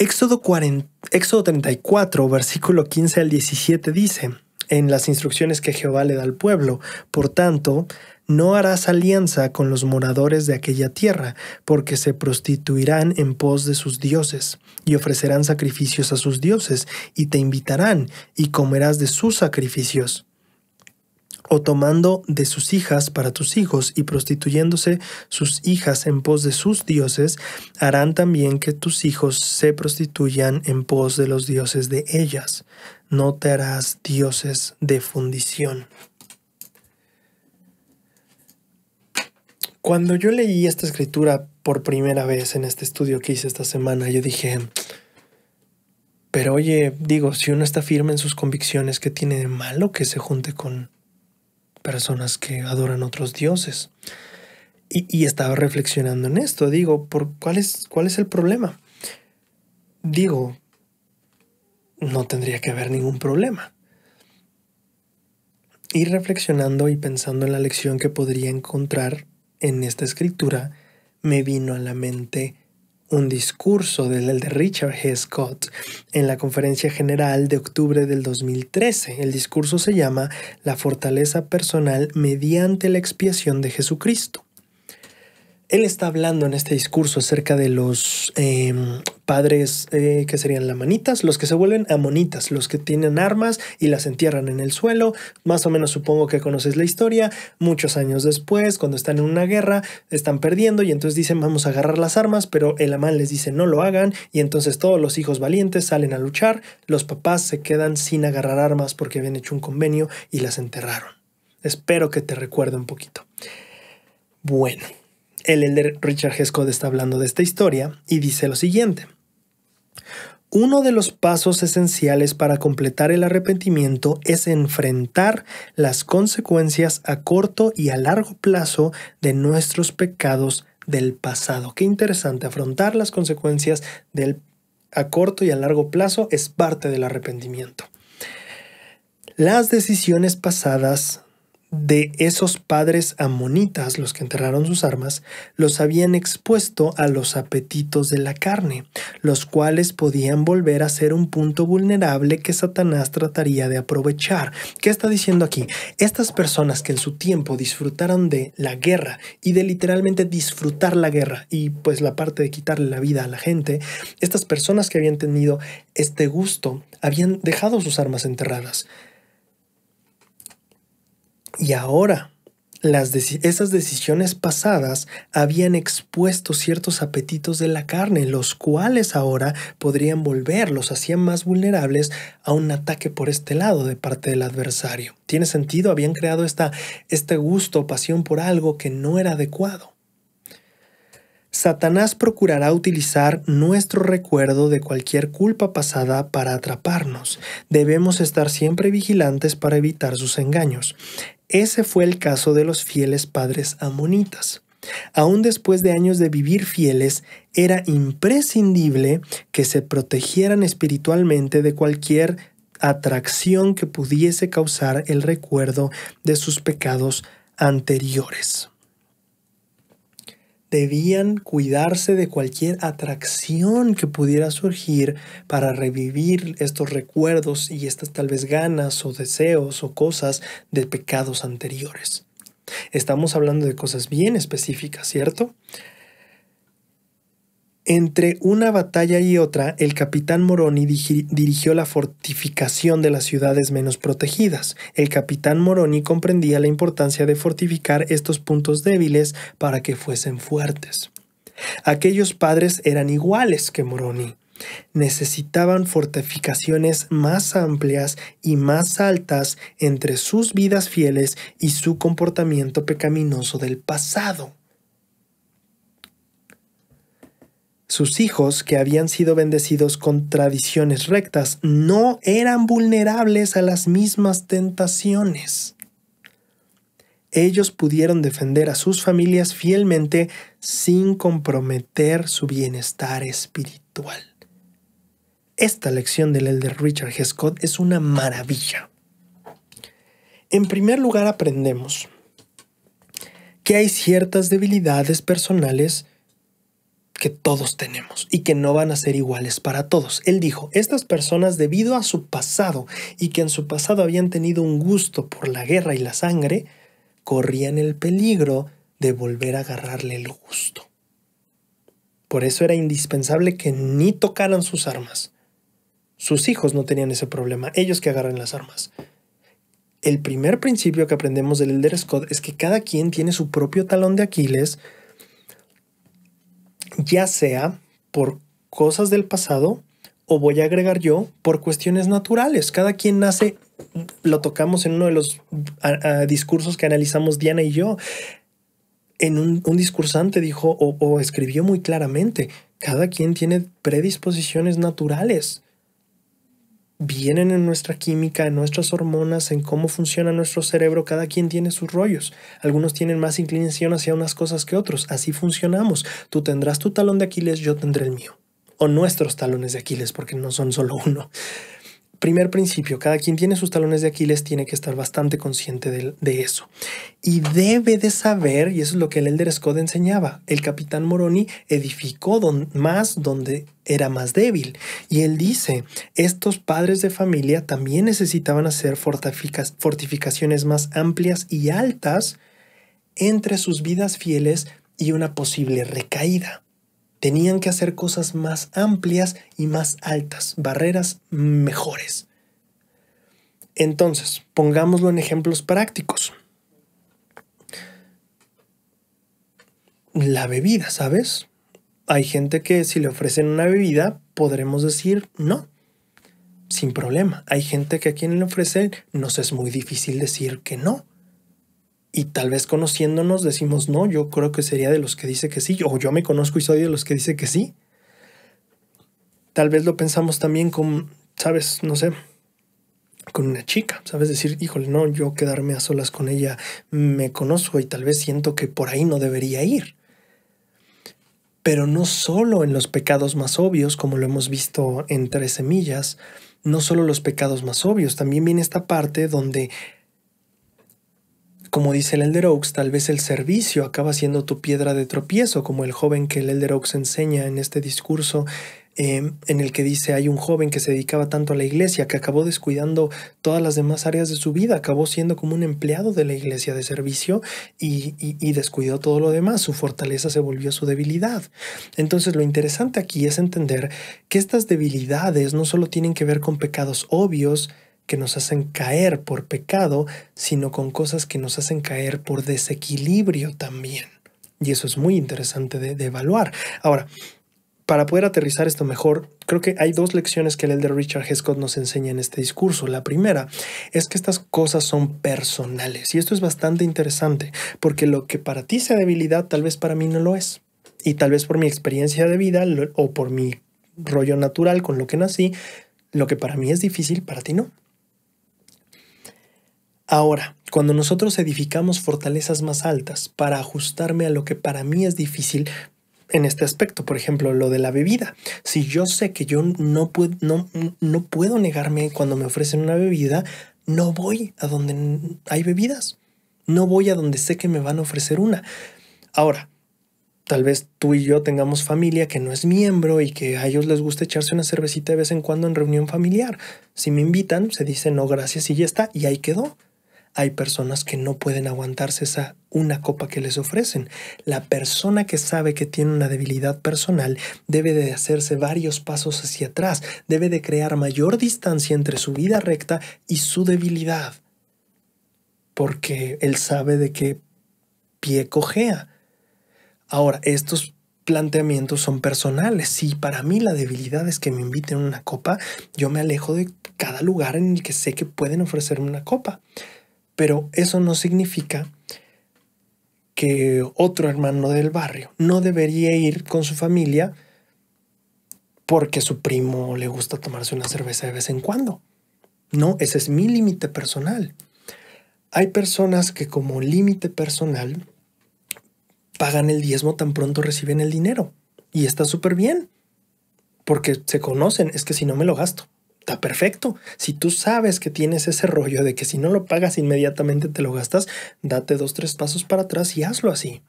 Éxodo 34, versículo 15 al 17 dice, en las instrucciones que Jehová le da al pueblo, por tanto, no harás alianza con los moradores de aquella tierra, porque se prostituirán en pos de sus dioses, y ofrecerán sacrificios a sus dioses, y te invitarán, y comerás de sus sacrificios. O tomando de sus hijas para tus hijos y prostituyéndose sus hijas en pos de sus dioses, harán también que tus hijos se prostituyan en pos de los dioses de ellas. No te harás dioses de fundición. Cuando yo leí esta escritura por primera vez en este estudio que hice esta semana, yo dije, pero oye, digo, si uno está firme en sus convicciones, ¿qué tiene de malo que se junte con personas que adoran otros dioses? Y estaba reflexionando en esto. Digo, ¿cuál es el problema? Digo, no tendría que haber ningún problema. Y reflexionando y pensando en la lección que podría encontrar en esta escritura, me vino a la mente un discurso del elder Richard G. Scott en la Conferencia General de octubre del 2013. El discurso se llama La fortaleza personal mediante la expiación de Jesucristo. Él está hablando en este discurso acerca de los padres que serían lamanitas, los que se vuelven amonitas, los que tienen armas y las entierran en el suelo. Más o menos supongo que conoces la historia. Muchos años después, cuando están en una guerra, están perdiendo y entonces dicen vamos a agarrar las armas, pero el amán les dice no lo hagan y entonces todos los hijos valientes salen a luchar. Los papás se quedan sin agarrar armas porque habían hecho un convenio y las enterraron. Espero que te recuerde un poquito. Bueno. El elder Richard G. Scott está hablando de esta historia y dice lo siguiente. Uno de los pasos esenciales para completar el arrepentimiento es enfrentar las consecuencias a corto y a largo plazo de nuestros pecados del pasado. Qué interesante, afrontar las consecuencias a corto y a largo plazo es parte del arrepentimiento. Las decisiones pasadas de esos padres amonitas, los que enterraron sus armas, los habían expuesto a los apetitos de la carne, los cuales podían volver a ser un punto vulnerable que Satanás trataría de aprovechar. ¿Qué está diciendo aquí? Estas personas que en su tiempo disfrutaron de la guerra y de literalmente disfrutar la guerra y pues la parte de quitarle la vida a la gente, estas personas que habían tenido este gusto habían dejado sus armas enterradas. Y ahora, esas decisiones pasadas habían expuesto ciertos apetitos de la carne, los cuales ahora podrían los hacían más vulnerables a un ataque por este lado de parte del adversario. ¿Tiene sentido? Habían creado este gusto o pasión por algo que no era adecuado. Satanás procurará utilizar nuestro recuerdo de cualquier culpa pasada para atraparnos. Debemos estar siempre vigilantes para evitar sus engaños. Ese fue el caso de los fieles padres amonitas. Aún después de años de vivir fieles, era imprescindible que se protegieran espiritualmente de cualquier atracción que pudiese causar el recuerdo de sus pecados anteriores. Debían cuidarse de cualquier atracción que pudiera surgir para revivir estos recuerdos y estas tal vez ganas o deseos o cosas de pecados anteriores. Estamos hablando de cosas bien específicas, ¿cierto? Entre una batalla y otra, el capitán Moroni dirigió la fortificación de las ciudades menos protegidas. El capitán Moroni comprendía la importancia de fortificar estos puntos débiles para que fuesen fuertes. Aquellos padres eran iguales que Moroni. Necesitaban fortificaciones más amplias y más altas entre sus vidas fieles y su comportamiento pecaminoso del pasado. Sus hijos, que habían sido bendecidos con tradiciones rectas, no eran vulnerables a las mismas tentaciones. Ellos pudieron defender a sus familias fielmente sin comprometer su bienestar espiritual. Esta lección del elder Richard G. Scott es una maravilla. En primer lugar, aprendemos que hay ciertas debilidades personales que todos tenemos y que no van a ser iguales para todos. Él dijo, estas personas, debido a su pasado y que en su pasado habían tenido un gusto por la guerra y la sangre, corrían el peligro de volver a agarrarle el gusto. Por eso era indispensable que ni tocaran sus armas. Sus hijos no tenían ese problema, ellos que agarran las armas. El primer principio que aprendemos del Elder Scott es que cada quien tiene su propio talón de Aquiles, ya sea por cosas del pasado o voy a agregar yo por cuestiones naturales. Cada quien nace, lo tocamos en uno de los discursos que analizamos Diana y yo. En un discursante dijo o escribió muy claramente, cada quien tiene predisposiciones naturales. Vienen en nuestra química, en nuestras hormonas, en cómo funciona nuestro cerebro. Cada quien tiene sus rollos. Algunos tienen más inclinación hacia unas cosas que otros. Así funcionamos. Tú tendrás tu talón de Aquiles, yo tendré el mío. O nuestros talones de Aquiles, porque no son solo uno. Primer principio, cada quien tiene sus talones de Aquiles, tiene que estar bastante consciente de eso. Y debe de saber, y eso es lo que el Elder Scott enseñaba, el capitán Moroni edificó más donde era más débil. Y él dice, estos padres de familia también necesitaban hacer fortificaciones más amplias y altas entre sus vidas fieles y una posible recaída. Tenían que hacer cosas más amplias y más altas, barreras mejores. Entonces, pongámoslo en ejemplos prácticos. La bebida, ¿sabes? Hay gente que si le ofrecen una bebida, podremos decir no, sin problema. Hay gente que a quien le ofrecen nos es muy difícil decir que no. Y tal vez conociéndonos decimos, no, yo creo que sería de los que dice que sí, o yo me conozco y soy de los que dice que sí. Tal vez lo pensamos también con, ¿sabes? No sé, con una chica, ¿sabes? Decir, híjole, no, yo quedarme a solas con ella, me conozco y tal vez siento que por ahí no debería ir. Pero no solo en los pecados más obvios, como lo hemos visto en 3 semillas, no solo los pecados más obvios, también viene esta parte donde, como dice el Elder Oaks, tal vez el servicio acaba siendo tu piedra de tropiezo, como el joven que el Elder Oaks enseña en este discurso, en el que dice hay un joven que se dedicaba tanto a la iglesia que acabó descuidando todas las demás áreas de su vida, acabó siendo como un empleado de la iglesia de servicio y descuidó todo lo demás, su fortaleza se volvió su debilidad. Entonces lo interesante aquí es entender que estas debilidades no solo tienen que ver con pecados obvios, que nos hacen caer por pecado, sino con cosas que nos hacen caer por desequilibrio también. Y eso es muy interesante de evaluar. Ahora, para poder aterrizar esto mejor, creo que hay 2 lecciones que el Elder Richard G. Scott nos enseña en este discurso. La primera es que estas cosas son personales. Y esto es bastante interesante, porque lo que para ti sea debilidad, tal vez para mí no lo es. Y tal vez por mi experiencia de vida o por mi rollo natural con lo que nací, lo que para mí es difícil, para ti no. Ahora, cuando nosotros edificamos fortalezas más altas para ajustarme a lo que para mí es difícil, en este aspecto, por ejemplo, lo de la bebida. Si yo sé que yo no puedo negarme cuando me ofrecen una bebida, no voy a donde hay bebidas. No voy a donde sé que me van a ofrecer una. Ahora, tal vez tú y yo tengamos familia que no es miembro y que a ellos les gusta echarse una cervecita de vez en cuando en reunión familiar. Si me invitan, se dice no gracias y ya está, y ahí quedó. Hay personas que no pueden aguantarse una copa que les ofrecen. La persona que sabe que tiene una debilidad personal debe de hacerse varios pasos hacia atrás, debe de crear mayor distancia entre su vida recta y su debilidad, porque él sabe de qué pie cojea. Ahora, estos planteamientos son personales. Si para mí la debilidad es que me inviten a una copa, yo me alejo de cada lugar en el que sé que pueden ofrecerme una copa. Pero eso no significa que otro hermano del barrio no debería ir con su familia porque a su primo le gusta tomarse una cerveza de vez en cuando. No, ese es mi límite personal. Hay personas que como límite personal pagan el diezmo tan pronto reciben el dinero. Y está súper bien, porque se conocen, es que si no me lo gasto. Está perfecto. Si tú sabes que tienes ese rollo de que si no lo pagas inmediatamente te lo gastas, date 2, 3 pasos para atrás y hazlo así.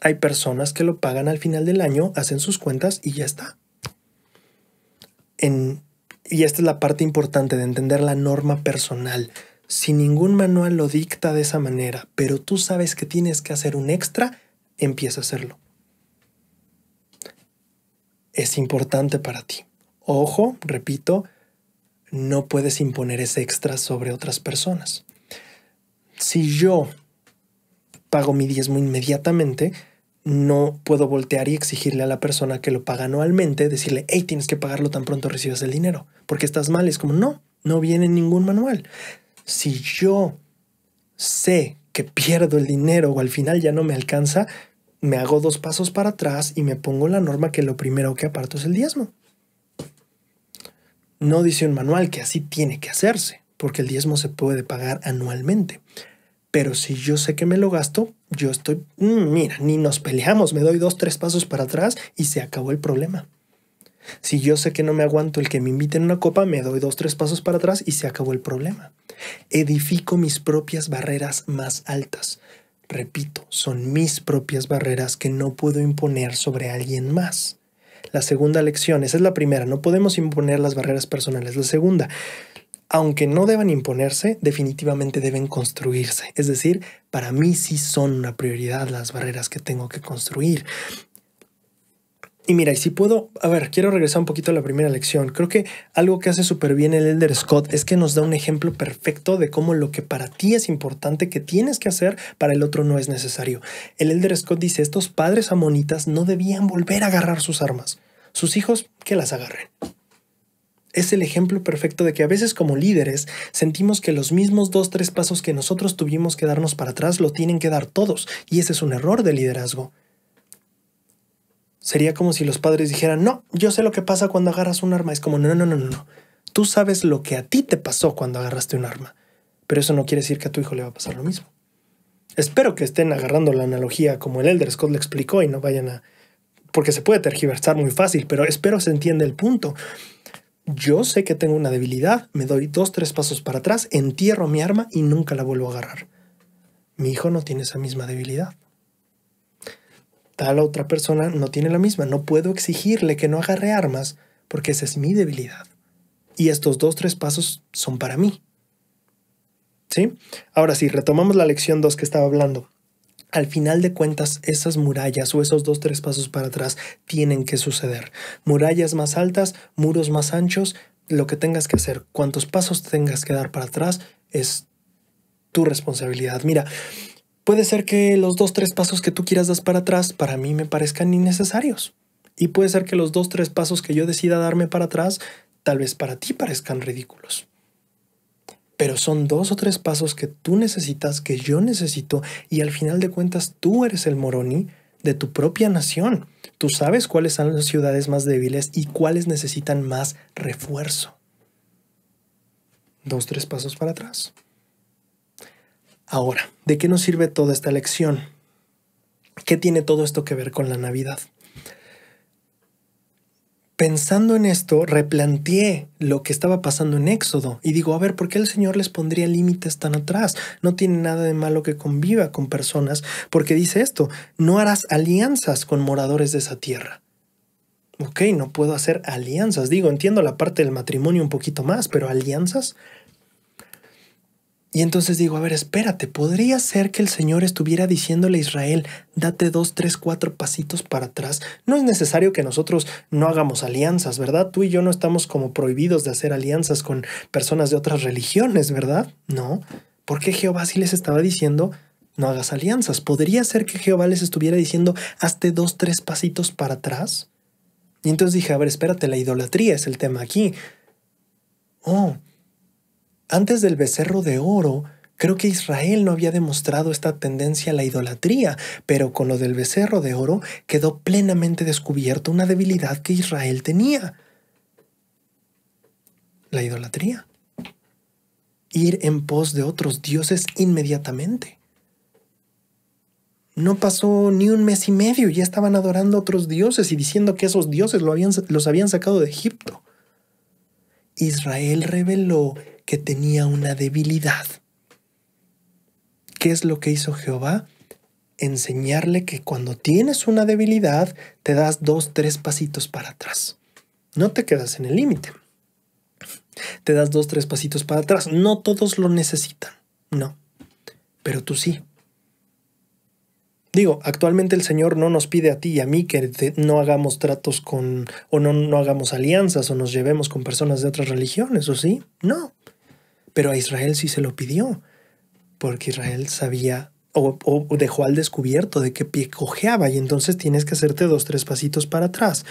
Hay personas que lo pagan al final del año, hacen sus cuentas y ya está. Y esta es la parte importante de entender la norma personal. Si ningún manual lo dicta de esa manera, pero tú sabes que tienes que hacer un extra, empieza a hacerlo. Es importante para ti. Ojo, repito, no puedes imponer ese extra sobre otras personas. Si yo pago mi diezmo inmediatamente, no puedo voltear y exigirle a la persona que lo paga anualmente, decirle, hey, tienes que pagarlo tan pronto recibas el dinero, porque estás mal. Es como, no viene en ningún manual. Si yo sé que pierdo el dinero o al final ya no me alcanza, me hago 2 pasos para atrás y me pongo la norma que lo primero que aparto es el diezmo. No dice un manual que así tiene que hacerse, porque el diezmo se puede pagar anualmente. Pero si yo sé que me lo gasto, yo estoy, mira, ni nos peleamos, me doy 2, 3 pasos para atrás y se acabó el problema. Si yo sé que no me aguanto el que me inviten a una copa, me doy 2, 3 pasos para atrás y se acabó el problema. Edifico mis propias barreras más altas. Repito, son mis propias barreras que no puedo imponer sobre alguien más. La segunda lección, esa es la primera, no podemos imponer las barreras personales. La segunda, aunque no deban imponerse, definitivamente deben construirse. Es decir, para mí sí son una prioridad las barreras que tengo que construir. Y mira, y si puedo, quiero regresar un poquito a la primera lección. Creo que algo que hace súper bien el Elder Scott es que nos da un ejemplo perfecto de cómo lo que para ti es importante, que tienes que hacer, para el otro no es necesario. El Elder Scott dice, estos padres amonitas no debían volver a agarrar sus armas. Sus hijos, que las agarren. Es el ejemplo perfecto de que a veces como líderes sentimos que los mismos 2, 3 pasos que nosotros tuvimos que darnos para atrás lo tienen que dar todos. Y ese es un error de liderazgo. Sería como si los padres dijeran, no, yo sé lo que pasa cuando agarras un arma. Es como, no. Tú sabes lo que a ti te pasó cuando agarraste un arma. Pero eso no quiere decir que a tu hijo le va a pasar lo mismo. Espero que estén agarrando la analogía como el Elder Scott le explicó y no vayan a... Porque se puede tergiversar muy fácil, pero espero se entienda el punto. Yo sé que tengo una debilidad, me doy 2, 3 pasos para atrás, entierro mi arma y nunca la vuelvo a agarrar. Mi hijo no tiene esa misma debilidad. Tal otra persona no tiene la misma. No puedo exigirle que no agarre armas porque esa es mi debilidad. Y estos 2, 3 pasos son para mí. ¿Sí? Ahora sí, retomamos la lección 2 que estaba hablando. Al final de cuentas, esas murallas o esos 2, 3 pasos para atrás tienen que suceder. Murallas más altas, muros más anchos, lo que tengas que hacer, cuántos pasos tengas que dar para atrás es tu responsabilidad. Mira, puede ser que los 2, 3 pasos que tú quieras dar para atrás para mí me parezcan innecesarios. Y puede ser que los 2, 3 pasos que yo decida darme para atrás tal vez para ti parezcan ridículos. Pero son 2 o 3 pasos que tú necesitas, que yo necesito, y al final de cuentas tú eres el Moroni de tu propia nación. Tú sabes cuáles son las ciudades más débiles y cuáles necesitan más refuerzo. 2, 3 pasos para atrás. Ahora, ¿de qué nos sirve toda esta lección? ¿Qué tiene todo esto que ver con la Navidad? Pensando en esto, replanteé lo que estaba pasando en Éxodo y digo, ¿por qué el Señor les pondría límites tan atrás? No tiene nada de malo que conviva con personas, porque dice esto, no harás alianzas con moradores de esa tierra. Ok, no puedo hacer alianzas. Entiendo la parte del matrimonio un poquito más, pero alianzas... Y entonces digo, espérate, ¿podría ser que el Señor estuviera diciéndole a Israel, date 2, 3, 4 pasitos para atrás? No es necesario que nosotros no hagamos alianzas, ¿verdad? Tú y yo no estamos como prohibidos de hacer alianzas con personas de otras religiones, ¿verdad? No. ¿Por qué Jehová sí les estaba diciendo, no hagas alianzas? ¿Podría ser que Jehová les estuviera diciendo, hazte 2, 3 pasitos para atrás? Y entonces dije, espérate, la idolatría es el tema aquí. Antes del becerro de oro, creo que Israel no había demostrado esta tendencia a la idolatría, pero con lo del becerro de oro quedó plenamente descubierto una debilidad que Israel tenía. La idolatría. Ir en pos de otros dioses inmediatamente. No pasó ni un mes y medio, ya estaban adorando a otros dioses y diciendo que esos dioses los habían sacado de Egipto. Israel reveló que tenía una debilidad. ¿Qué es lo que hizo Jehová? enseñarle que cuando tienes una debilidad, te das 2, 3 pasitos para atrás. No te quedas en el límite. Te das 2, 3 pasitos para atrás. No todos lo necesitan, no, pero tú sí. Digo, actualmente el Señor no nos pide a ti y a mí que no hagamos tratos con, o no hagamos alianzas o nos llevemos con personas de otras religiones, ¿o sí? No. Pero a Israel sí se lo pidió, porque Israel sabía o dejó al descubierto de qué pie cojeaba y entonces tienes que hacerte 2, 3 pasitos para atrás.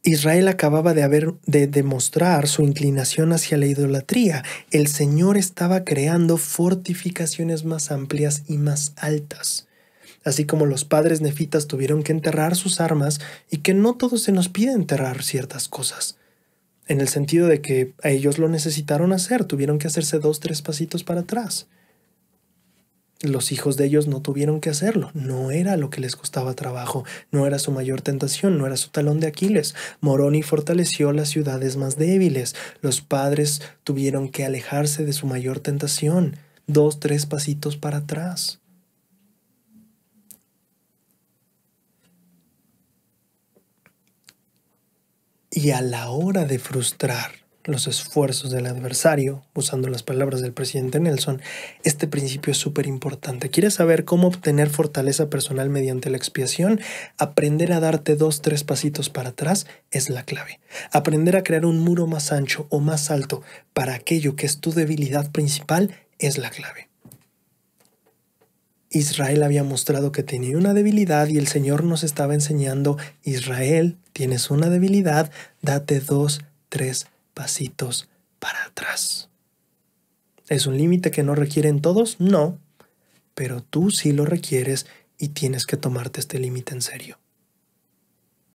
Israel acababa de demostrar su inclinación hacia la idolatría. El Señor estaba creando fortificaciones más amplias y más altas. Así como los padres nefitas tuvieron que enterrar sus armas y que no todos se nos pide enterrar ciertas cosas. En el sentido de que a ellos lo necesitaron hacer, tuvieron que hacerse 2, 3 pasitos para atrás. Los hijos de ellos no tuvieron que hacerlo, no era lo que les costaba trabajo, no era su mayor tentación, no era su talón de Aquiles. Moroni fortaleció las ciudades más débiles, los padres tuvieron que alejarse de su mayor tentación, 2, 3 pasitos para atrás. Y a la hora de frustrar los esfuerzos del adversario, usando las palabras del presidente Nelson, este principio es súper importante. ¿Quieres saber cómo obtener fortaleza personal mediante la expiación? Aprender a darte 2, 3 pasitos para atrás es la clave. Aprender a crear un muro más ancho o más alto para aquello que es tu debilidad principal es la clave. Israel había mostrado que tenía una debilidad y el Señor nos estaba enseñando: Israel, tienes una debilidad, date 2, 3 pasitos para atrás. ¿Es un límite que no requieren todos? No, pero tú sí lo requieres y tienes que tomarte este límite en serio.